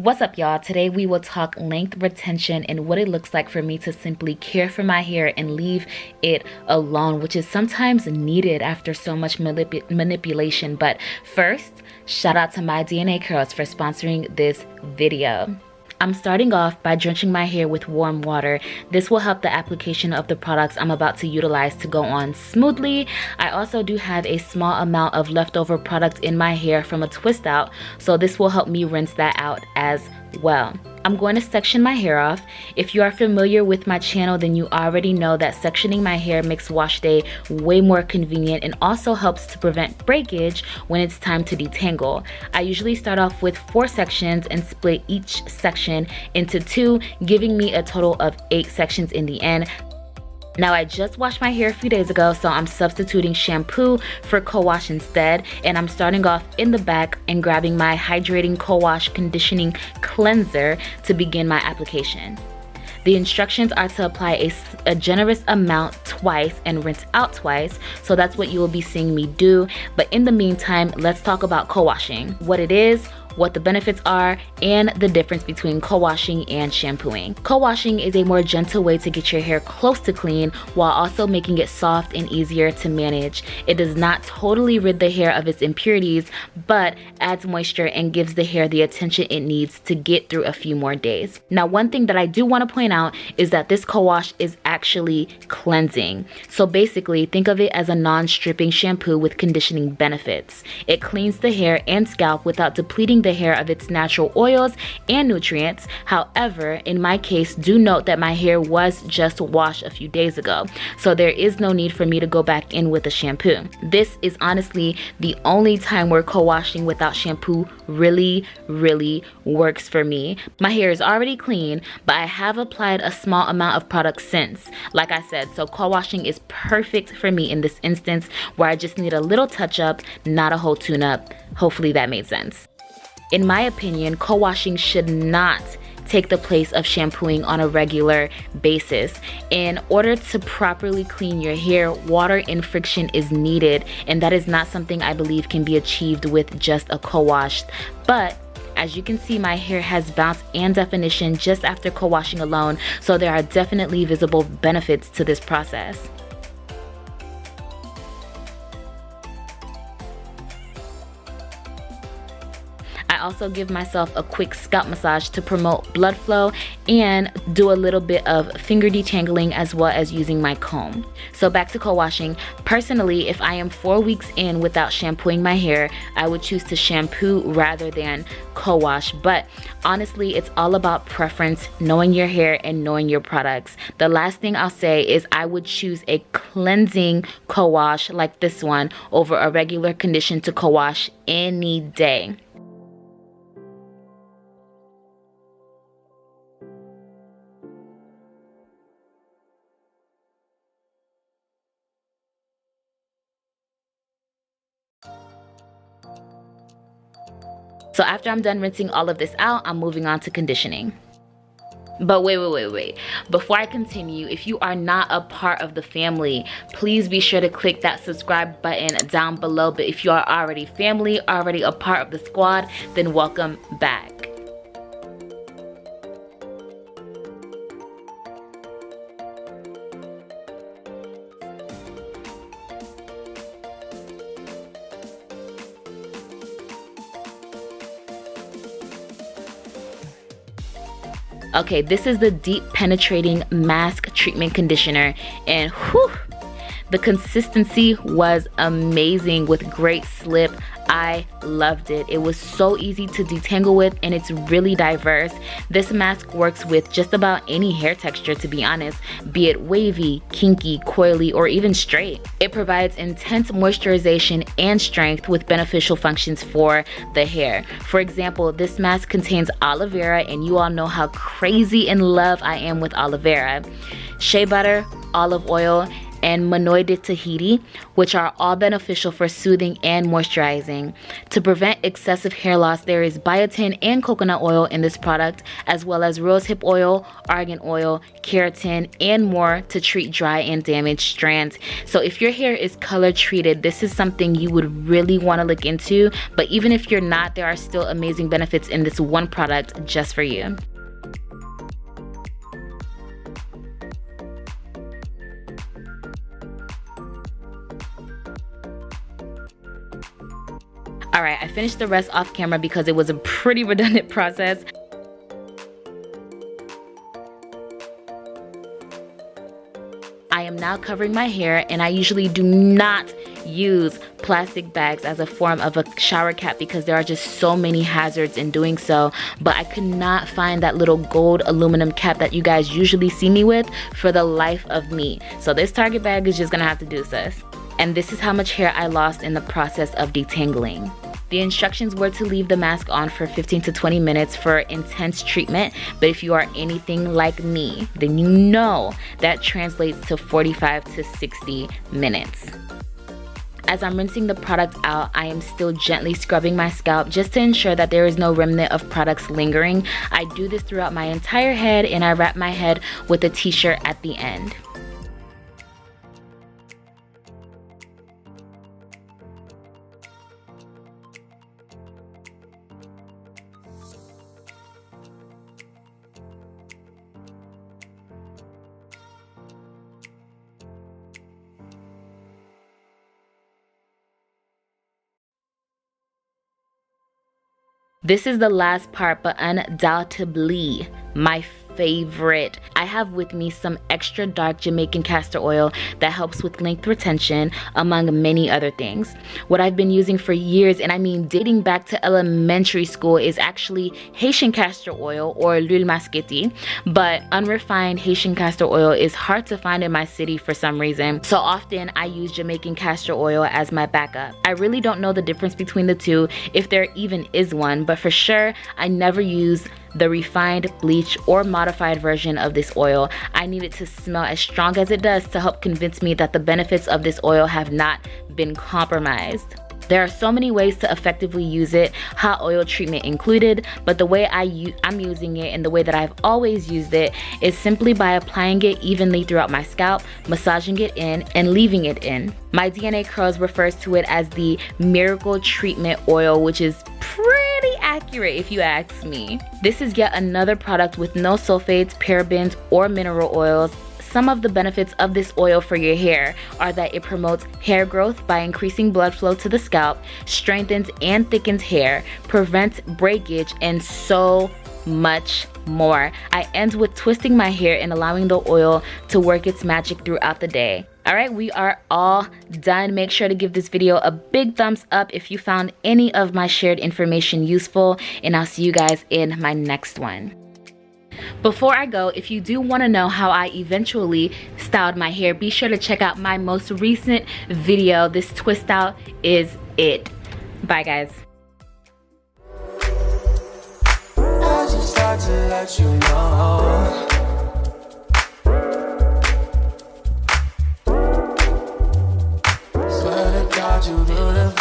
What's up, y'all? Today we will talk length retention and what it looks like for me to simply care for my hair and leave it alone, which is sometimes needed after so much manipulation. But first, shout out to My DNA Curls for sponsoring this video. I'm starting off by drenching my hair with warm water. This will help the application of the products I'm about to utilize to go on smoothly. I also do have a small amount of leftover product in my hair from a twist out, so this will help me rinse that out as well. I'm going to section my hair off. If you are familiar with my channel, then you already know that sectioning my hair makes wash day way more convenient and also helps to prevent breakage when it's time to detangle. I usually start off with 4 sections and split each section into 2, giving me a total of 8 sections in the end. Now, I just washed my hair a few days ago, so I'm substituting shampoo for co-wash instead, and I'm starting off in the back and grabbing my Hydrating Co-Wash Conditioning Cleanser to begin my application. The instructions are to apply a generous amount twice and rinse out twice, so that's what you will be seeing me do. But in the meantime, let's talk about co-washing, what it is, what the benefits are, and the difference between co-washing and shampooing. Co-washing is a more gentle way to get your hair close to clean while also making it soft and easier to manage. It does not totally rid the hair of its impurities, but adds moisture and gives the hair the attention it needs to get through a few more days. Now, one thing that I do want to point out is that this co-wash is actually cleansing. So basically, think of it as a non-stripping shampoo with conditioning benefits. It cleans the hair and scalp without depleting the hair of its natural oils and nutrients. However, in my case, do note that my hair was just washed a few days ago, so there is no need for me to go back in with a shampoo. This is honestly the only time where co-washing without shampoo really works for me. My hair is already clean, but I have applied a small amount of product since, like I said, so co-washing is perfect for me in this instance where I just need a little touch up, not a whole tune up. Hopefully that made sense. In my opinion, co-washing should not take the place of shampooing on a regular basis. In order to properly clean your hair, water and friction is needed, and that is not something I believe can be achieved with just a co-wash. But as you can see, my hair has bounce and definition just after co-washing alone, so there are definitely visible benefits to this process. I also give myself a quick scalp massage to promote blood flow and do a little bit of finger detangling as well as using my comb. So back to co-washing. Personally, if I am 4 weeks in without shampooing my hair, I would choose to shampoo rather than co-wash. But honestly, it's all about preference, knowing your hair and knowing your products. The last thing I'll say is I would choose a cleansing co-wash like this one over a regular condition to co-wash any day. So after I'm done rinsing all of this out, I'm moving on to conditioning. But wait. Before I continue, if you are not a part of the family, please be sure to click that subscribe button down below. But if you are already family, already a part of the squad, then welcome back. Okay, this is the Deep Penetrating Masque Treatment Conditioner, and whew, the consistency was amazing with great slip. I loved it. It was so easy to detangle with, and it's really diverse. This mask works with just about any hair texture, to be honest, be it wavy, kinky, coily, or even straight. It provides intense moisturization and strength with beneficial functions for the hair. For example, this mask contains aloe vera, and you all know how crazy in love I am with aloe vera. Shea butter, olive oil, and Monoid Tahiti, which are all beneficial for soothing and moisturizing. To prevent excessive hair loss, there is biotin and coconut oil in this product, as well as rosehip oil, argan oil, keratin, and more to treat dry and damaged strands. So if your hair is color treated, this is something you would really want to look into. But even if you're not, there are still amazing benefits in this one product just for you. Alright, I finished the rest off camera because it was a pretty redundant process. I am now covering my hair, and I usually do not use plastic bags as a form of a shower cap because there are just so many hazards in doing so, but I could not find that little gold aluminum cap that you guys usually see me with for the life of me. So this Target bag is just gonna have to do, sis. And this is how much hair I lost in the process of detangling. The instructions were to leave the mask on for 15 to 20 minutes for intense treatment, but if you are anything like me, then you know that translates to 45 to 60 minutes. As I'm rinsing the product out, I am still gently scrubbing my scalp just to ensure that there is no remnant of products lingering. I do this throughout my entire head, and I wrap my head with a t-shirt at the end. This is the last part, but undoubtedly my favorite. I have with me some extra dark Jamaican castor oil that helps with length retention, among many other things. What I've been using for years, and I mean dating back to elementary school, is actually Haitian castor oil, or l'huile masqueti, but unrefined Haitian castor oil is hard to find in my city for some reason, so often I use Jamaican castor oil as my backup. I really don't know the difference between the two, if there even is one, but for sure I never use the refined, bleached, or modified version of this oil. I need it to smell as strong as it does to help convince me that the benefits of this oil have not been compromised. There are so many ways to effectively use it, hot oil treatment included, but the way I'm using it and the way that I've always used it is simply by applying it evenly throughout my scalp, massaging it in, and leaving it in. My DNA Curls refers to it as the Miracle Treatment Oil, which is pretty accurate if you ask me. This is yet another product with no sulfates, parabens, or mineral oils. Some of the benefits of this oil for your hair are that it promotes hair growth by increasing blood flow to the scalp, strengthens and thickens hair, prevents breakage, and so much more. I end with twisting my hair and allowing the oil to work its magic throughout the day. Alright, we are all done. Make sure to give this video a big thumbs up if you found any of my shared information useful, and I'll see you guys in my next one. Before I go, if you do want to know how I eventually styled my hair, be sure to check out my most recent video. This twist out is it. Bye guys. I just thought to let you know. Swear to God, you beautiful.